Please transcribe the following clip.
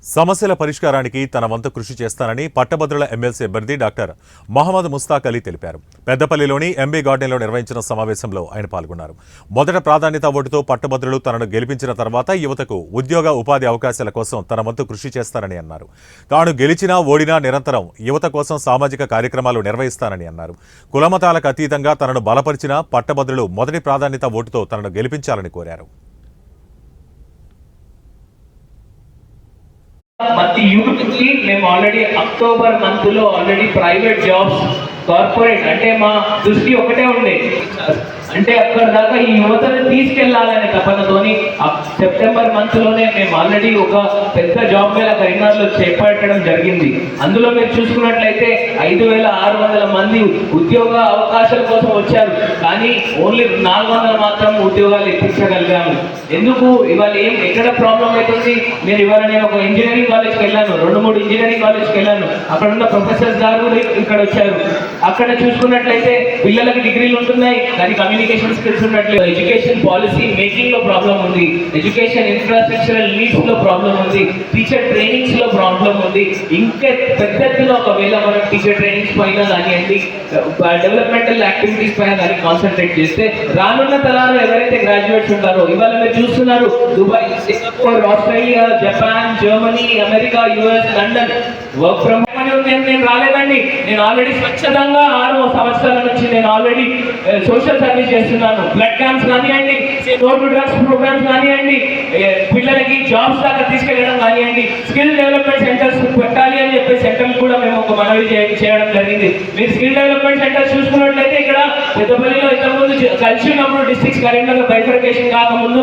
సమస్యల పరిష్కారానికి తన వంతు కృషి చేస్తానని పట్టభద్రుల ఎమ్మెల్సీ అభ్యర్థి డాక్టర్ మహమ్మద్ ముస్తాక్ అలీ తెలిపారు. పెద్దపల్లిలోని ఎంబీ గార్డెన్లో నిర్వహించిన సమావేశంలో ఆయన పాల్గొన్నారు. మొదట ప్రాధాన్యత ఓటుతో పట్టభద్రులు తనను గెలిపించిన తర్వాత యువతకు ఉద్యోగ ఉపాధి అవకాశాల కోసం తన వంతు కృషి చేస్తానని అన్నారు. తాను గెలిచినా ఓడినా నిరంతరం యువత కోసం సామాజిక కార్యక్రమాలు నిర్వహిస్తానని అన్నారు. కులమతాలకు అతీతంగా తనను బలపరిచిన పట్టభద్రులు మొదటి ప్రాధాన్యత ఓటుతో తనను గెలిపించాలని కోరారు. మధ్య యూత్ కి మేము ఆల్రెడీ అక్టోబర్ మంత్ లో ఆల్రెడీ ప్రైవేట్ జాబ్స్ కార్పొరేట్ అంటే మా దృష్టి ఒకటే ఉండే అంటే అక్కడ దాకా ఈ యువతను తీసుకెళ్లాలనే తపనతోని సెప్టెంబర్ మంత్ లోనే మేము ఆల్రెడీ ఒక పెద్ద జాబ్ మేళ కరీంనగర్లో చేపట్టడం జరిగింది. అందులో మీరు చూసుకున్నట్లయితే 5,600 మంది ఉద్యోగ అవకాశాల కోసం వచ్చారు. కానీ ఓన్లీ 400 మాత్రం ఉద్యోగాలు ఇప్పించగలిగాము. ఎందుకు ఇవాళ ఎక్కడ ప్రాబ్లం అవుతుంది? నేను ఒక ఇంజనీరింగ్ కాలేజ్కి వెళ్ళాను, 2-3 ఇంజనీరింగ్ కాలేజ్కి వెళ్ళాను. అక్కడ ఉన్న ప్రొఫెసర్స్ గారు ఇక్కడ వచ్చారు. అక్కడ చూసుకున్నట్లయితే పిల్లలకి డిగ్రీలు ఉంటున్నాయి కానీ కమ్యూనికేషన్ స్కిల్స్ ఉన్నట్లేదు. ఎడ్యుకేషన్ పాలసీ మేకింగ్ లో ప్రాబ్లం ఉంది, ఎడ్యుకేషన్ ఇన్ఫ్రాస్ట్రక్చరల్ నీడ్స్ లో ప్రాబ్లం ఉంది, టీచర్ ట్రైనింగ్స్ లో ప్రాబ్లం ఉంది. ఇంకా పెద్ద ఎత్తున ఒకవేళ మనం టీచర్ ట్రైనింగ్స్ పైన కానివ్వండి, డెవలప్మెంటల్ యాక్టివిటీస్ పైన కానీ కాన్సన్ట్రేట్ చేస్తే రానున్న తరాలు ఎవరైతే గ్రాడ్యుయేట్స్ ఉంటారో ఇవాళ మీరు చూస్తున్నారు Dubai, Singapore, Australia, Japan, Germany, America, US, London work from నేను రాలేదండి. నేను ఆల్రెడీ స్వచ్ఛందంగా 6 సంవత్సరాల నుంచి నేను ఆల్రెడీ సోషల్ సర్వీస్ చేస్తున్నాను. బ్లడ్ క్యాంప్స్ కానివ్వండి, నో టు డ్రగ్స్ ప్రోగ్రామ్స్ కానివ్వండి, పిల్లలకి జాబ్స్ దాకా తీసుకెళ్ళడం కానివ్వండి, స్కిల్ డెవలప్మెంట్ సెంటర్స్ పెట్టాలి అని చెప్పి సెంటర్లు కూడా మేము ఒక మనవి చేయడం జరిగింది. మీరు స్కిల్ డెవలప్మెంట్ సెంటర్స్ చూసుకున్నట్లయితే ఇక్కడ పెద్దపల్లిలో ఇంతకుముందు కలిసి ఉన్నప్పుడు డిస్ట్రిక్ట్స్ కరీంనగర్ బైఫర్కేషన్ కాకముందు